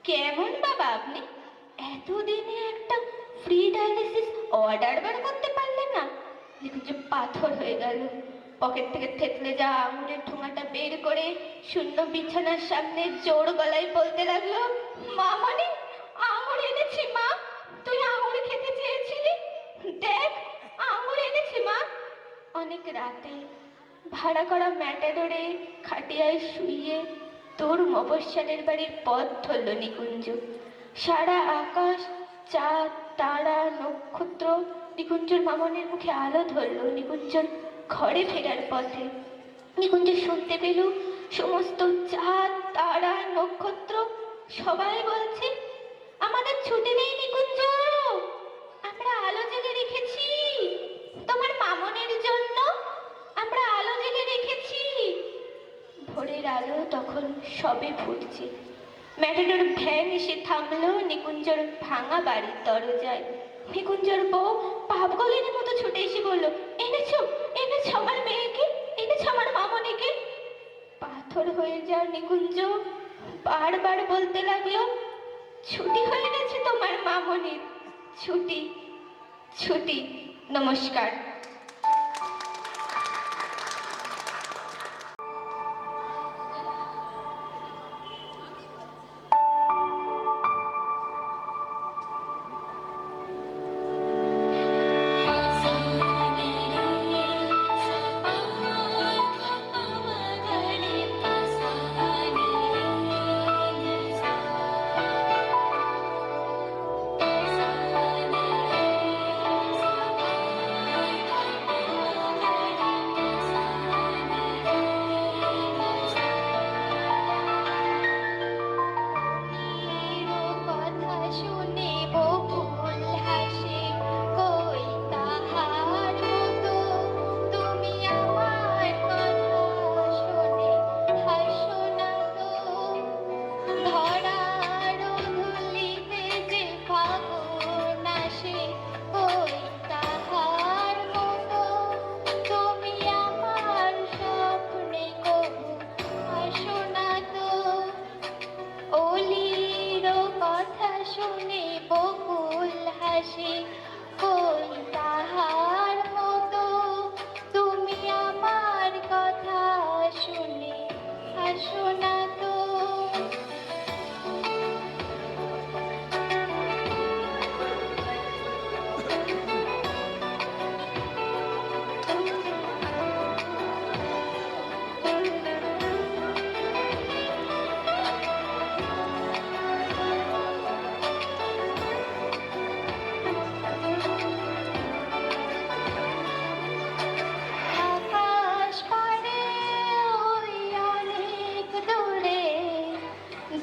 কেমন বাবা আপনি? এতদিনে একটা ফ্রি ডায়ালিসিস অর্ডার বার করতে পারলেন না? নিকুঞ্জ পাথর হয়ে গেল। পকেট থেকে থেতলে যাওয়া আঙুরের ঠোঙাটা বের করে শূন্য বিছানার সামনে জোর গলায় বলতে লাগলো, মামনি, আঙুর এনেছি মা, তুই আঙুর খেতে চেয়েছিলি, দেখ আঙুর এনেছি মা। অনেক রাতে ভাড়া করা ম্যাটাডোরে খাটিয়ায় শুইয়ে তোর মফস্বলের বাড়ির পথ ধরল নিকুঞ্জ। সারা আকাশ, চাঁদ, তারা, নক্ষত্র নিকুঞ্জর মামনের মুখে আলো ধরল। নিকুঞ্জর ঘরে ফেরার পথে নিকুঞ্জ শুনতে পেল সমস্ত চাঁদ, তারা, নক্ষত্র সবাই বলছে, আমাদের ছুটি নেই নিকুঞ্জ, আমরা আলো জেলে রেখেছি তোমার মামনের জন্য, আমরা আলো জেলে রেখেছি। ভোরের আলো তখন সবে ফুটছে। ম্যাটাডোর ভ্যান এসে থামলো নিকুঞ্জর ভাঙা বাড়ির দরজায়। নিকুঞ্জর বউ পাগলের মতো ছুটে এসে বলল, এনেছো, এনেছো আমার মেয়েকে, এনেছো আমার মামনিকে। পাথর হয়ে যাওয়া নিকুঞ্জ বারবার বলতে লাগলো, ছুটি হয়ে গেছে তোমার মামনির, ছুটি, ছুটি। নমস্কার।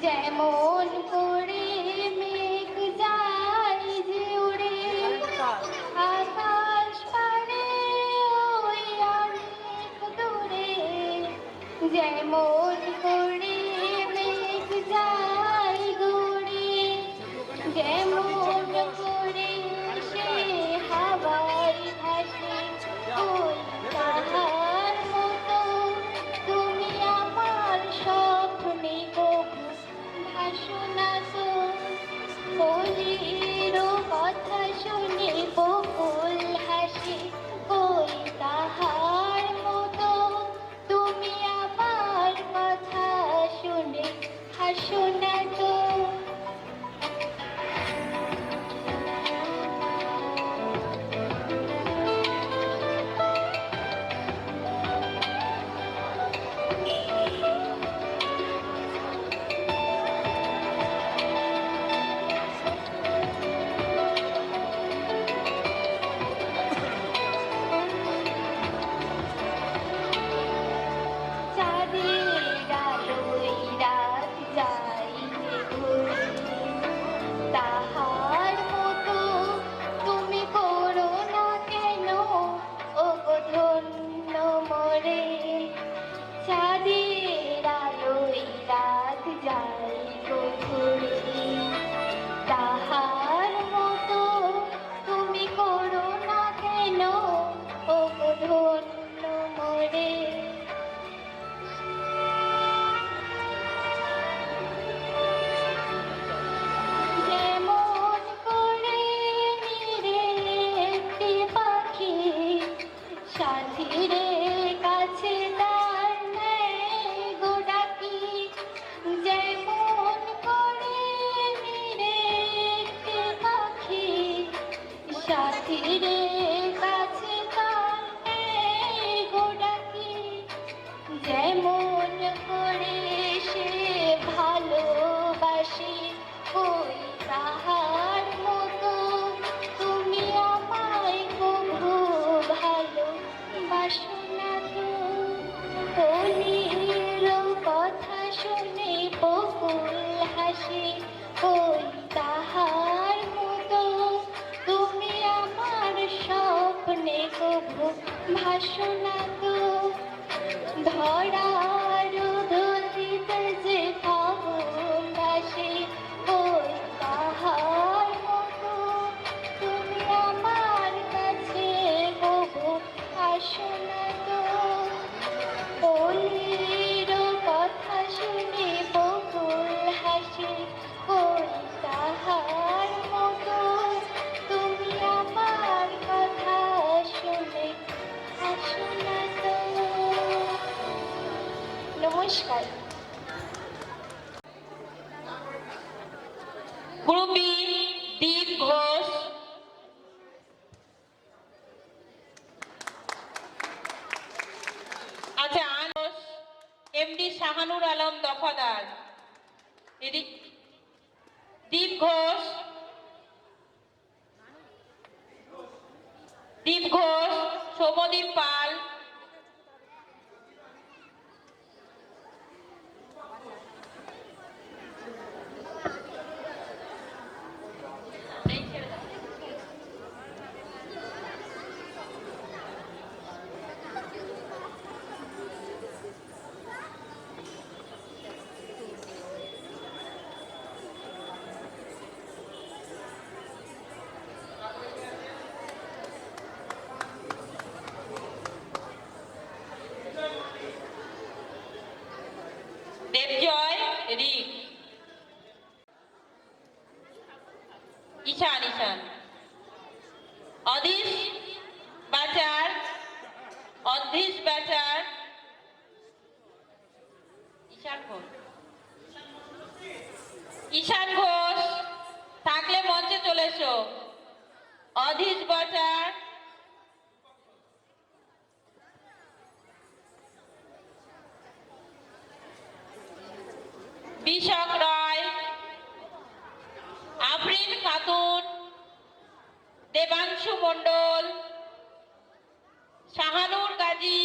যেমন করে মেঘ যায় যে উড়ে, আকাশ পারে ওই অনেক দূরে, যেমন করে মেঘ যায় ঘুরে, যেমন করে সে হাওয়ায় ভাসে, ওই তাহার মতো তুমি আমার স্বপ্নে কবু ভাসো না তো। বলির কথা শুনে বকুল হাসে, ওই তাহার মতো তুমি আমার কথা শুনে হাসো না তো। সাথীরে কাছে তার গোডাকি যেমন করে সে ভালোবাসে ওই তাহার মতো তুমি আমায় কভু ভালোবাসো না তো কলির কথা শুনে বকুল হাসি ওই তাহার মতো তুমি আমার স্বপ্নে কভু ভাসো না তো ধরার ধরিতে যে ফাগুন ভাসে ওই তাহার মতো তুমি আমার কাছে কভু আসো না তো কলির কথা শুনে বকুল হাসি ওই তাহার মতো তুমি আমার কথা শুনে আসো না তো। নমস্কার। গ্রুপ বি দীপ ঘোষ, আচ্ছা এমডি শাহানুর আলম দফাদার, দীপ ঘোষ, সৌমদীপ পাল, দেবজয় রিক, ঈশান, অধীশ বাচার, ঈশান ঘোষ থাকলে মঞ্চে চলে এসো। অধীশ বাচার, বিশক রায়, আফরিন খাতুন, দেবাংশু মণ্ডল, শাহানুর গাজী,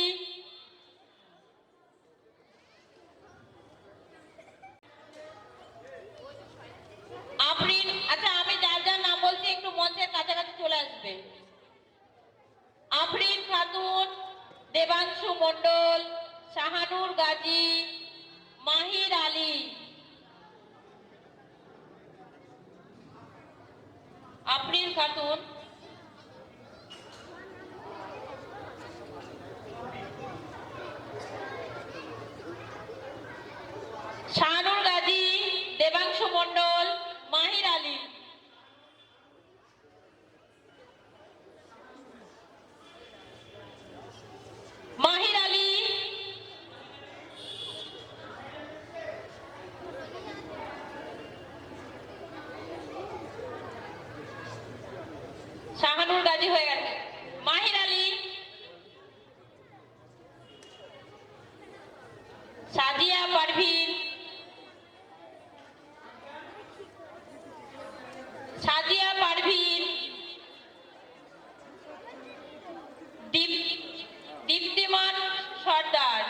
আফরিন, আচ্ছা আমি যার যার নাম বলছি একটু মঞ্চের কাছাকাছি চলে আসবে। আফরিন খাতুন, দেবাংশু মণ্ডল, শাহানুর গাজী, মাহির আলী, আফরিন খাতুন, শাহানুর গাজী, দেবাংশু মণ্ডল, মাহির আলী, শাহানুর গাজী হয়ে গেছে। মাহির আলী, সাজিয়া পারভিন, দীপ্তিমান সর্দার,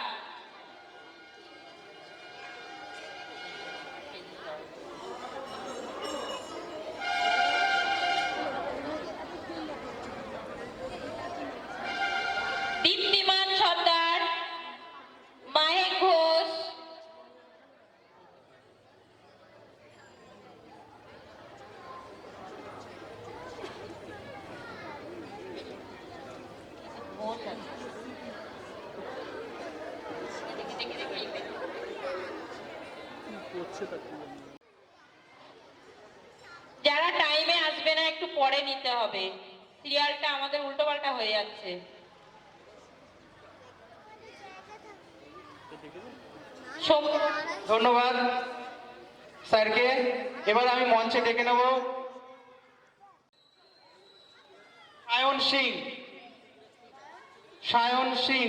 মাহেক ঘোষ, যারা টাইমে আসবে না একটু পরে নিতে হবে, সিরিয়ালটা আমাদের উল্টোপাল্টা হয়ে যাচ্ছে। ধন্যবাদ স্যারকে। এবার আমি মঞ্চে ডেকে নেব সায়ন সিং, সায়ন সিং।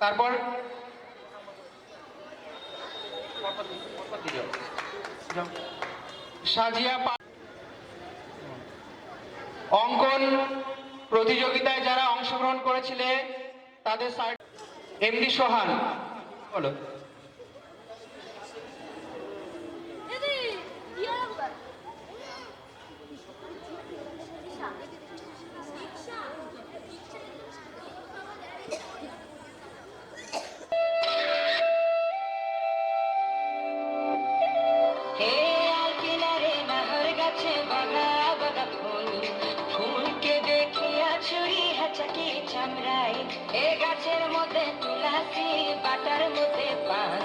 তারপর সাজিয়া অঙ্কন প্রতিযোগিতায় যারা অংশগ্রহণ করেছিলে তাদের এমডি সোহান বলো। হে আলকিনারে নাহর গাছে বাঘা বাঘা ফুল, ফুলকে দেখিয়া ছুরি হাঁচাকি চামড়াই। এ গাছের মধ্যে তুলাসি, বাটার মধ্যে পান,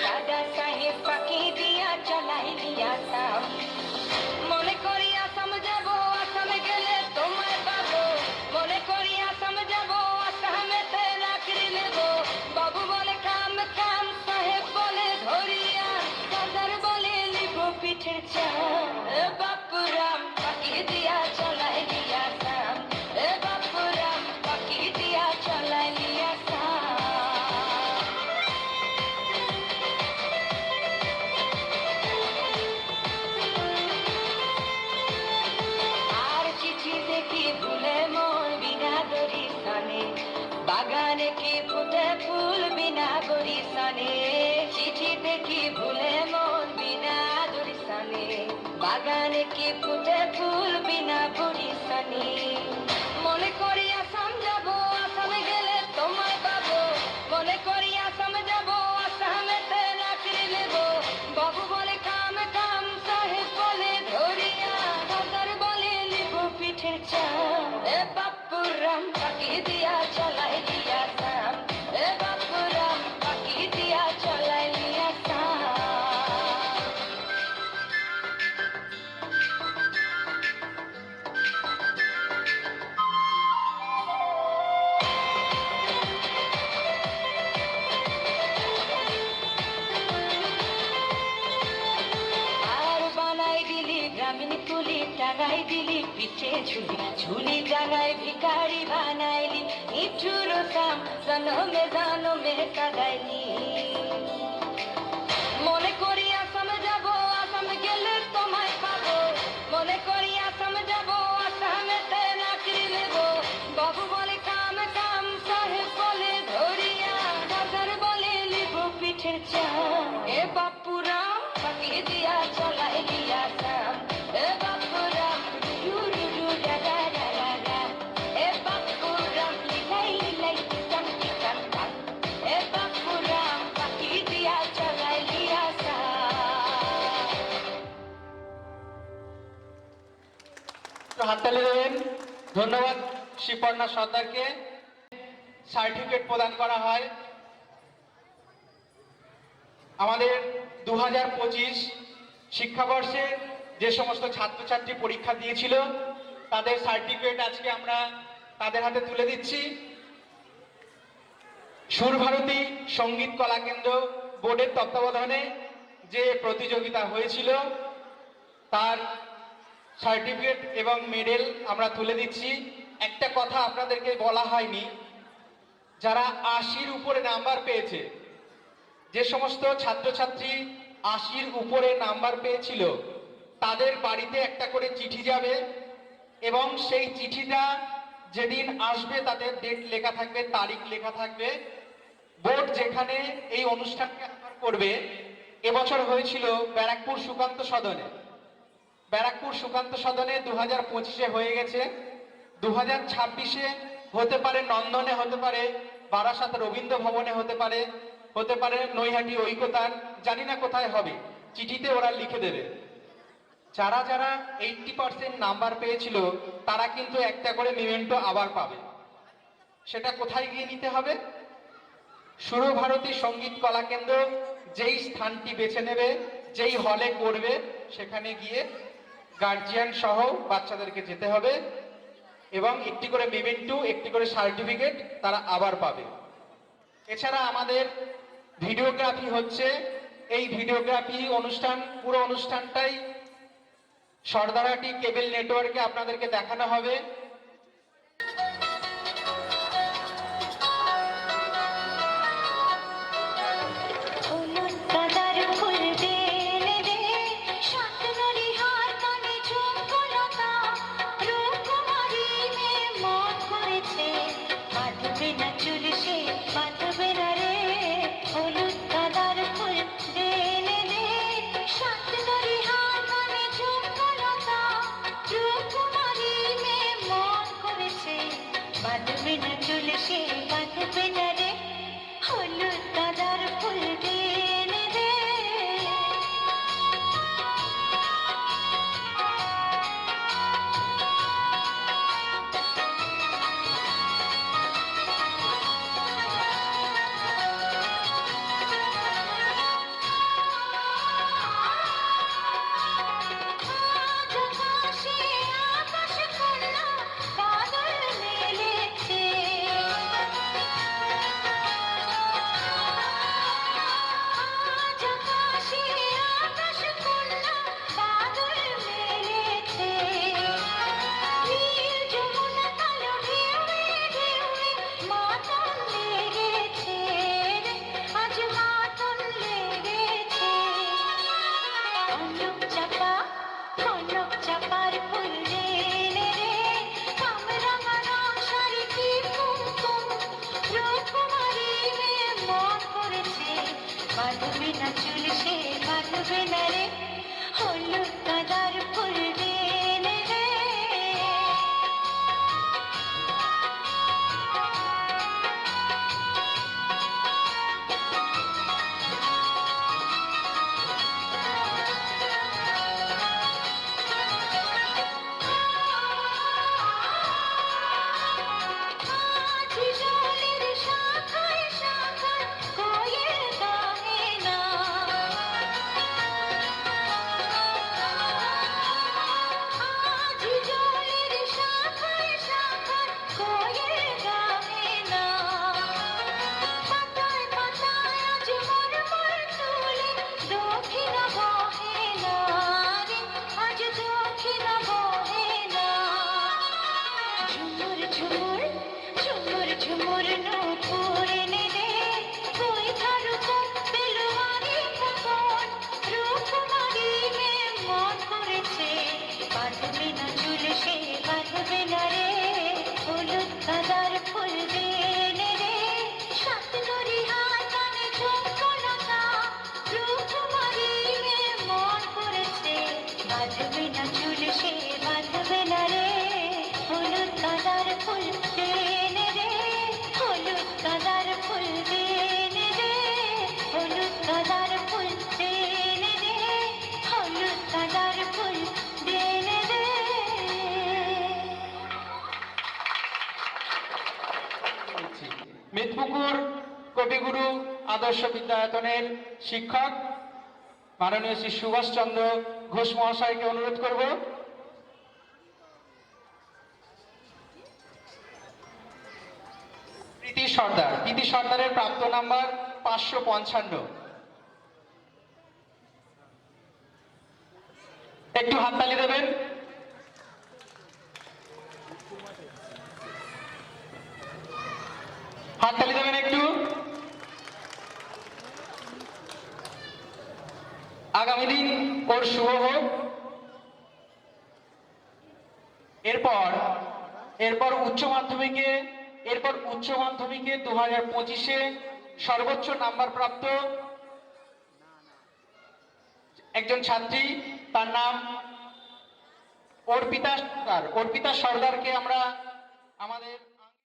দাদা সাহেব পাখি দিয়া চলাই দিয়া সাম। মনে করি আসাম যাব, আসামে গেলে তোমায় পাবো। মনে করি আসাম যাব, আসামেতে চাকরি নেব। বাবু বলে কাম কাম, সাহেব বলে ধরিয়া, দাদার বলে লিব পিঠের চাম। এ বাপুরাম পাখি দিয়া চলাই দিয়া সাম, এ বাপুরাম পাখি দিয়া চলাই দিয়া সাম। আর চিঠি দেখি ভুলে মন বিনা দরিশনে, বাগানে কি ফুটে ফুল বিনা বরিশনে। চিঠি দেখি ভুলে মন বিনা দরিশনে, বাগানে কি ফুটে ফুল বিনা বরিশনে। মনে করি আসাম যাব, আসামে গেলে তোমায় পাবো। মনে করি আসাম যাব, আসামেতে চাকরি নেব। বাবু বলে কাম কাম, সাহেব বলে ধরিয়া, দাদার বলে লিব পিঠের চাম। এ বাপুরাম পাখি দিয়া চলাই দিয়া সাম, এ বাপুরাম পাখি দিয়া চলাই দিয়া সাম। আর বানাই দিলি গ্রামীণ কুলি, টাঙাই দিলি পিঠে ঝুলি, ঝুলি টাঙাই ভিখারি বানাইলি। নিঠুর সাম জনমে জনমে কাদাইলি। মনে করি আসাম যাব, আসাম গেলে তোমায় পাবো। মনে করি আসাম যাব, আসামেতে চাকরি নেব। বাবু বলে কাম কাম, সাহেব বলে ধরিয়া, দাদার বলে লিব পিঠের চাম। এ বাপুরাম পাখি দিয়া চলাই দিয়া সাম, এ বাপুরাম রু রু রু রা রা রা রা রা। এ বাপুরাম লিলাই লিলাই টিকান টিকান টান, এ বাপুরাম পাখি দিয়া চলাই দিয়া সাম। একটু হাততালি দেবেন। ধন্যবাদ শিপর্ণা সর্দারকে। সার্টিফিকেট প্রদান করা হয়। আমাদের 2025 শিক্ষাবর্ষে যে সমস্ত ছাত্রছাত্রী পরীক্ষা দিয়েছিল তাদের সার্টিফিকেট আজকে আমরা তাদের হাতে তুলে দিচ্ছি। সুরভারতী সঙ্গীত কলা কেন্দ্র বোর্ডের তত্ত্বাবধানে যে প্রতিযোগিতা হয়েছিল তার সার্টিফিকেট এবং মেডেল আমরা তুলে দিচ্ছি। একটা কথা আপনাদেরকে বলা হয়নি, যারা 80-র উপরে নাম্বার পেয়েছে, যে সমস্ত ছাত্রছাত্রী 80-র উপরে নাম্বার পেয়েছিল তাদের বাড়িতে একটা করে চিঠি যাবে এবং সেই চিঠিটা যেদিন আসবে তাতে ডেট লেখা থাকবে, তারিখ লেখা থাকবে। বোর্ড যেখানে এই অনুষ্ঠানকে করবে, এবছর হয়েছিল ব্যারাকপুর সুকান্ত সদনে। ব্যারাকপুর সুকান্ত সদনে 2025-এ হয়ে গেছে। 2026-এ হতে পারে নন্দনে, হতে পারে বারাসাত রবীন্দ্র ভবনে, হতে পারে নৈহাটি ঐকতান, জানি না কোথায় হবে। চিঠিতে ওরা লিখে দেবে। যারা যারা 80% নাম্বার পেয়েছিল তারা কিন্তু একটা করে মেমেন্টো আবার পাবে। সেটা কোথায় গিয়ে নিতে হবে? সুরভারতী সঙ্গীত কলা কেন্দ্র যেই স্থানটি বেছে নেবে, যেই হলে করবে, সেখানে গিয়ে গার্জিয়ান সহ বাচ্চাদেরকে যেতে হবে এবং একটি করে মেমেন্টো, একটি করে সার্টিফিকেট তারা আবার পাবে। এছাড়া আমাদের ভিডিওগ্রাফি হচ্ছে। এই ভিডিওগ্রাফি অনুষ্ঠান, পুরো অনুষ্ঠানটাই সর্দারহাটি কেবল নেটওয়ার্কে আপনাদেরকে দেখানো হবে। হলুদ গাঁদার ফুল দেনে দে, শান্তনুরি হার কানে ঝুমকলতা, রূপকুমারী মেয়ে মন করেছে, বাঁধবে না চুল সে বাঁধবে না রে। হলুদ গাঁদার ফুল দেনে দে, শান্তনুরি হার কানে ঝুমকলতা, রূপকুমারী মেয়ে মন করেছে, বাঁধবে না চুল সে বাঁধবে না রে। হলুদ গাঁদার ফুল দেনে দে। আজ আকাশে আকাশ কন্যা বাদল মেলেছে। আজ আকাশে আকাশ কন্যা বাদল মেলেছে। নীল যমুনা কালো ঢেউয়ে ঢেউয়ে মাতন লেগেছে রে, আজ মাতন লেগেছে। কনক চাপার ফুল দেনে রে, কামরাঙা রং শাড়ি কি কুমকুম, রূপকুমারী মেয়ে মন করেছে, বাঁধবে না চুল সে বাঁধবে না রে। হলুদ গাঁদার ফুল দেনে রে। আজ জলের শাখায় শাখায় কোয়েল গাহে না। আজ জলের শাখায় শাখায় কোয়েল গাহে না। পাতায় পাতায় আজ মরমর তুলে দক্ষিণ বহে না রে, আজ দক্ষিণ বহে না। ঝুমুর ঝুমুর ঝুমুর ঝুমুর নূপুর এনে দে, কই ঝাড়ুকর বেলুয়ারি খোকন, রূপকুমারী মেয়ে মন করেছে, বাঁধবে না চুল সে বাঁধবে না রে। হলুদ গাঁদার ফুল দেনে রে, শান্তনুরি হার কানে ঝুমকলতা, রূপকুমারী মেয়ে মন করেছে, বাঁধবে না চুল সে বাঁধবে না রে। হলুদ গাঁদার ফুল দেনে রে, হলুদ গাঁদার ফুল দেনে রে, হলুদ গাঁদার ফুল দেনে রে, হলুদ গাঁদার ফুল দেনে রে। মিতপুকুর কবিগুরু আদর্শ বিদ্যায়তনের শিক্ষক মাননীয় শ্রী সুভাষ চন্দ্র ঘোষ মহাশয়কে অনুরোধ করব। প্রীতি সর্দারের প্রাপ্ত নাম্বার 555। একটু হাততালি দেবেন। হাততালি দেবেন একটু। আগামী দিন ওর শুভ হোক। এরপর উচ্চ মাধ্যমিকে 2025-এ সর্বোচ্চ নাম্বার প্রাপ্ত একজন ছাত্রী, তার নাম অর্পিতা সর্দারকে আমরা আমাদের